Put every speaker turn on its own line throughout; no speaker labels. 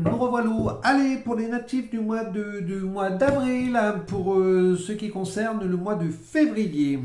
Nous revoilà. Allez, pour les natifs du mois d'avril, pour ce qui concerne le mois de février.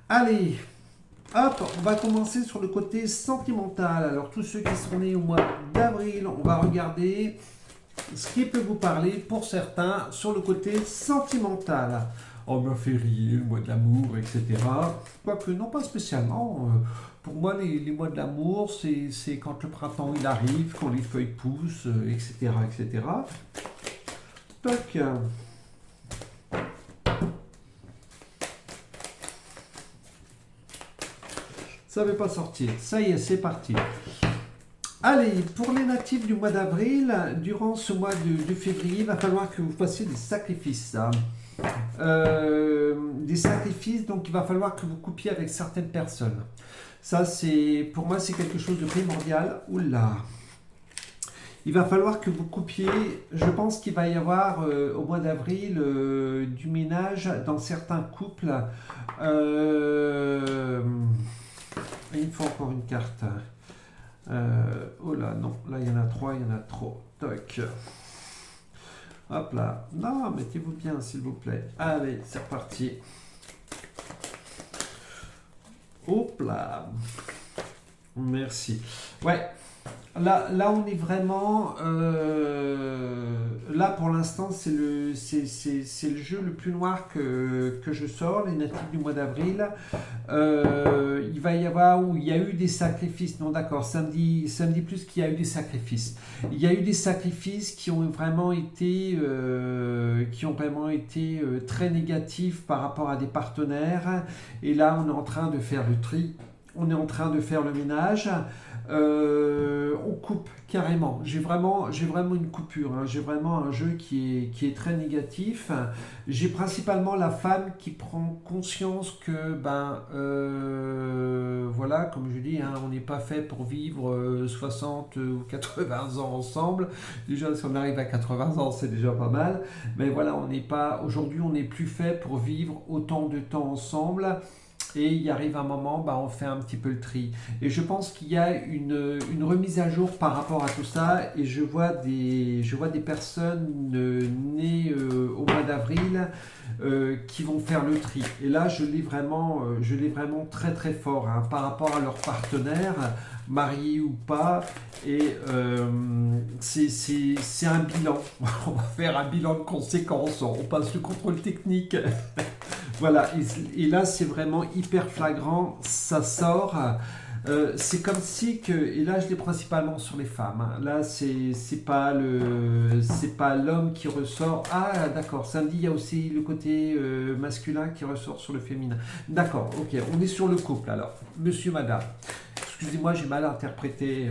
Allez, hop, on va commencer sur le côté sentimental. Alors, tous ceux qui sont nés au mois d'avril, on va regarder ce qui peut vous parler pour certains sur le côté sentimental. Oh, mois février, le mois de l'amour, etc. Quoique, non, pas spécialement. Pour moi, les mois de l'amour, c'est quand le printemps il arrive, quand les feuilles poussent, etc., etc. Toc. Ça ne veut pas sortir. Ça y est, c'est parti. Allez, pour les natifs du mois d'avril, durant ce mois de février, il va falloir que vous fassiez des sacrifices. Des sacrifices, donc il va falloir que vous coupiez avec certaines personnes. Ça, pour moi, c'est quelque chose de primordial. Oula! Il va falloir que vous coupiez. Je pense qu'il va y avoir au mois d'avril du ménage dans certains couples. Il faut encore une carte. Oh là, non. Là, il y en a trois, il y en a trop. Toc. Hop là. Non, mettez-vous bien, s'il vous plaît. Allez, c'est reparti. Hop là. Merci. Ouais. Là, on est vraiment... là, pour l'instant, c'est le jeu le plus noir que je sors, les natifs du mois d'avril. Il va y avoir où il y a eu des sacrifices. Non, d'accord, samedi plus qu'il y a eu des sacrifices. Il y a eu des sacrifices qui ont vraiment été, très négatifs par rapport à des partenaires. Et là, on est en train de faire le tri. On est en train de faire le ménage. On coupe carrément. J'ai vraiment une coupure. J'ai vraiment un jeu qui est très négatif. J'ai principalement la femme qui prend conscience que, voilà, comme je dis, on n'est pas fait pour vivre 60 ou 80 ans ensemble. Déjà, si on arrive à 80 ans, c'est déjà pas mal. Mais voilà, aujourd'hui, on n'est plus fait pour vivre autant de temps ensemble. Et il arrive un moment, on fait un petit peu le tri. Et je pense qu'il y a une remise à jour par rapport à tout ça. Et je vois des personnes nées au mois d'avril qui vont faire le tri. Et là, je l'ai vraiment très très fort par rapport à leur partenaire, marié ou pas. Et c'est un bilan. On va faire un bilan de conséquences. On passe le contrôle technique. Voilà, et là c'est vraiment hyper flagrant, ça sort. C'est comme si et là je l'ai principalement sur les femmes. Là c'est pas l'homme qui ressort. Ah d'accord, samedi il y a aussi le côté masculin qui ressort sur le féminin. D'accord, ok, on est sur le couple alors, monsieur, madame. Excusez-moi, j'ai mal interprété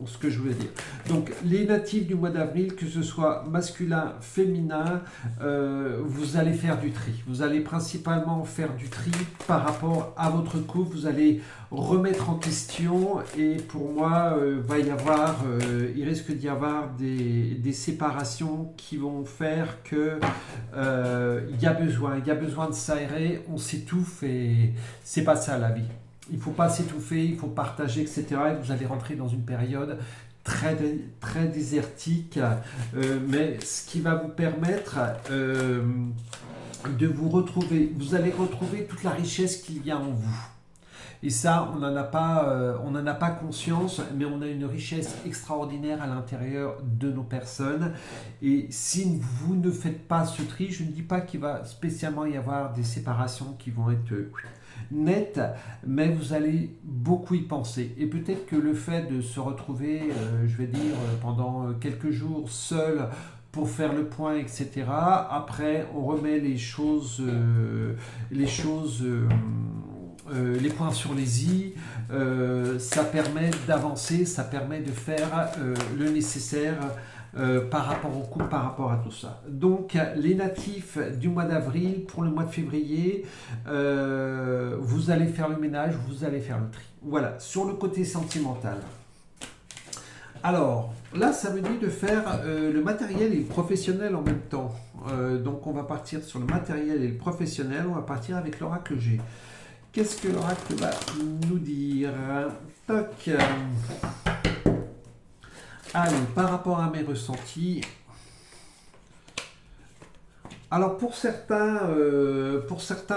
ce que je voulais dire. Donc, les natifs du mois d'avril, que ce soit masculin, féminin, vous allez faire du tri. Vous allez principalement faire du tri par rapport à votre couple. Vous allez remettre en question et pour moi, il risque d'y avoir des séparations qui vont faire que il y a besoin de s'aérer, on s'étouffe et c'est pas ça la vie. Il ne faut pas s'étouffer, il faut partager, etc. Et vous allez rentrer dans une période très, très désertique, mais ce qui va vous permettre de vous retrouver. Vous allez retrouver toute la richesse qu'il y a en vous. Et ça, on n'en a pas conscience, mais on a une richesse extraordinaire à l'intérieur de nos personnes. Et si vous ne faites pas ce tri, je ne dis pas qu'il va spécialement y avoir des séparations qui vont être nettes, mais vous allez beaucoup y penser. Et peut-être que le fait de se retrouver, pendant quelques jours seul, pour faire le point, etc. Après, on remet les points sur les i, ça permet d'avancer, ça permet de faire le nécessaire par rapport au couple, par rapport à tout ça. Donc, les natifs du mois d'avril, pour le mois de février, vous allez faire le ménage, vous allez faire le tri. Voilà, sur le côté sentimental. Alors, là, ça me dit de faire le matériel et le professionnel en même temps. Donc, on va partir sur le matériel et le professionnel, on va partir avec l'oracle G. Qu'est-ce que l'oracle va nous dire? Toc. Allez, par rapport à mes ressentis, alors pour certains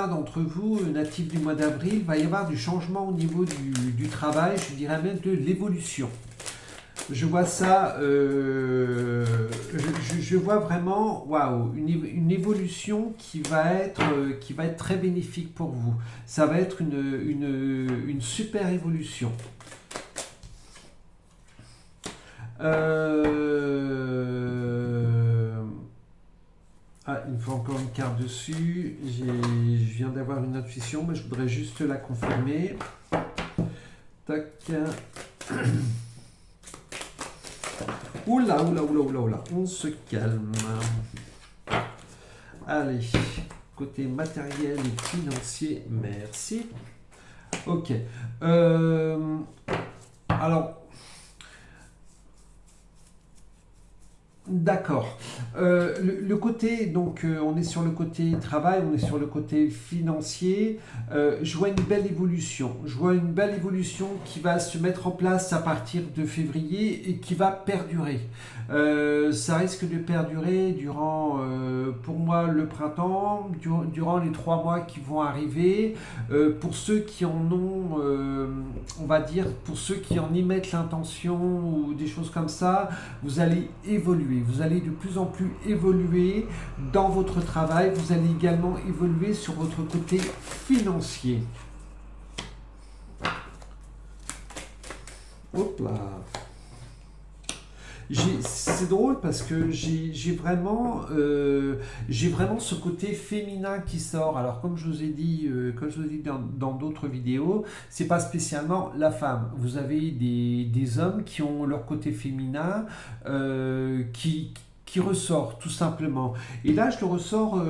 d'entre vous, natifs du mois d'avril, il va y avoir du changement au niveau du travail, je dirais même de l'évolution. Je vois ça, je vois vraiment, waouh, une évolution qui va être très bénéfique pour vous. Ça va être une super évolution. Ah, il me faut encore une carte dessus. Je viens d'avoir une intuition, mais je voudrais juste la confirmer. Tac. Oula, oula, oula, oula, oula. On se calme. Allez. Côté matériel et financier, merci. Ok. Alors. D'accord. Le côté, donc on est sur le côté travail, on est sur le côté financier. Je vois une belle évolution. Je vois une belle évolution qui va se mettre en place à partir de février et qui va perdurer. Ça risque de perdurer durant, pour moi, le printemps, durant les 3 mois qui vont arriver. Pour ceux qui en ont, on va dire, pour ceux qui en y mettent l'intention ou des choses comme ça, vous allez évoluer. Vous allez de plus en plus évoluer dans votre travail. Vous allez également évoluer sur votre côté financier. Hop là. C'est drôle parce que j'ai vraiment ce côté féminin qui sort. Alors comme je vous ai dit, dans d'autres vidéos, c'est pas spécialement la femme. Vous avez des hommes qui ont leur côté féminin qui ressort tout simplement. Et là, je le ressors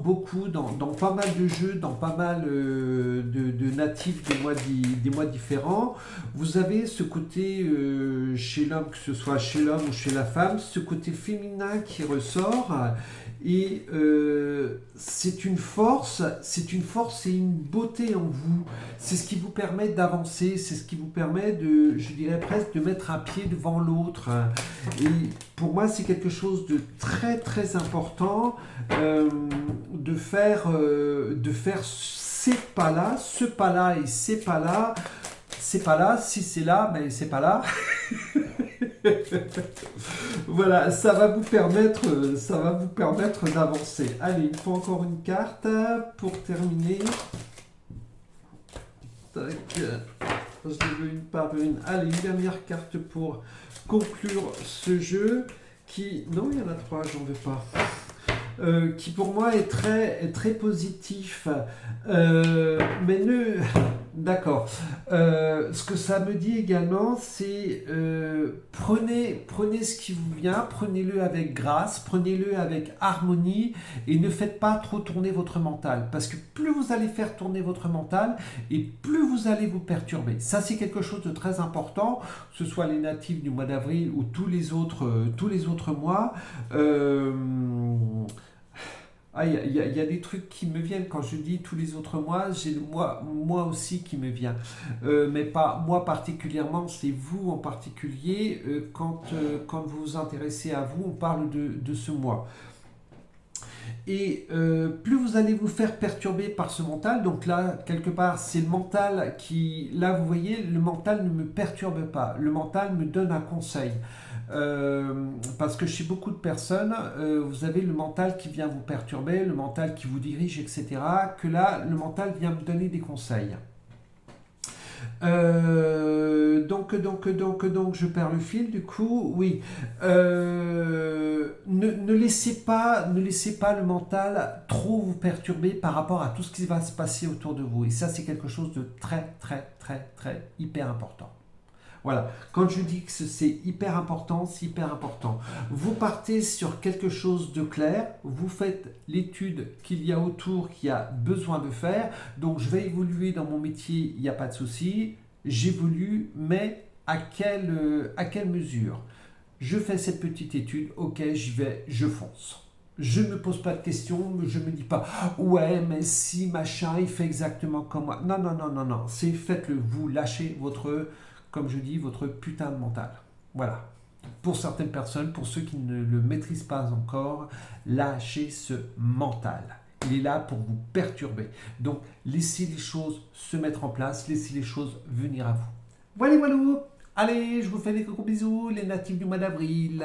beaucoup dans pas mal de jeux, dans pas mal de natifs des mois différents. Vous avez ce côté chez l'homme, que ce soit chez l'homme ou chez la femme, ce côté féminin qui ressort. Et c'est une force et une beauté en vous. C'est ce qui vous permet d'avancer, c'est ce qui vous permet de, je dirais presque, de mettre un pied devant l'autre. Et pour moi, c'est quelque chose de très très important de faire ces pas-là, ce pas-là et ces pas-là. C'est pas là, si c'est là, mais c'est pas là. Voilà, ça va vous permettre d'avancer. Allez, il faut encore une carte pour terminer. Tac. Je veux une par une. Allez, une dernière carte pour conclure ce jeu qui... Non, il y en a 3, j'en veux pas. Qui pour moi est très positif. Mais ne... D'accord. Ce que ça me dit également, c'est prenez ce qui vous vient, prenez-le avec grâce, prenez-le avec harmonie et ne faites pas trop tourner votre mental. Parce que plus vous allez faire tourner votre mental et plus vous allez vous perturber. Ça, c'est quelque chose de très important, que ce soit les natifs du mois d'avril ou tous les autres mois. Il y a des trucs qui me viennent quand je dis tous les autres mois, j'ai le moi aussi qui me vient. Mais pas moi particulièrement, c'est vous en particulier. Quand vous vous intéressez à vous, on parle de ce mois. Et plus vous allez vous faire perturber par ce mental, donc là, quelque part, c'est le mental qui... Là, vous voyez, le mental ne me perturbe pas. Le mental me donne un conseil. Parce que chez beaucoup de personnes, vous avez le mental qui vient vous perturber, le mental qui vous dirige, etc. Que là, le mental vient me donner des conseils. Donc, je perds le fil, du coup, oui. Ne laissez pas le mental trop vous perturber par rapport à tout ce qui va se passer autour de vous. Et ça, c'est quelque chose de très, très, très, très hyper important. Voilà, quand je dis que c'est hyper important, c'est hyper important. Vous partez sur quelque chose de clair, vous faites l'étude qu'il y a autour, qu'il y a besoin de faire. Donc, je vais évoluer dans mon métier, il n'y a pas de souci. J'évolue, mais à quelle mesure? Je fais cette petite étude, ok, j'y vais, je fonce. Je ne me pose pas de questions, je ne me dis pas « Ouais, mais si machin, il fait exactement comme moi. » Non, non, non, non, non. Faites-le, vous lâchez votre... Comme je dis, votre putain de mental. Voilà. pour certaines personnes, pour ceux qui ne le maîtrisent pas encore, lâchez ce mental. Il est là pour vous perturber. Donc, laissez les choses se mettre en place, laissez les choses venir à vous. Voilà, voilà. Allez, je vous fais des gros bisous, les natifs du mois d'avril.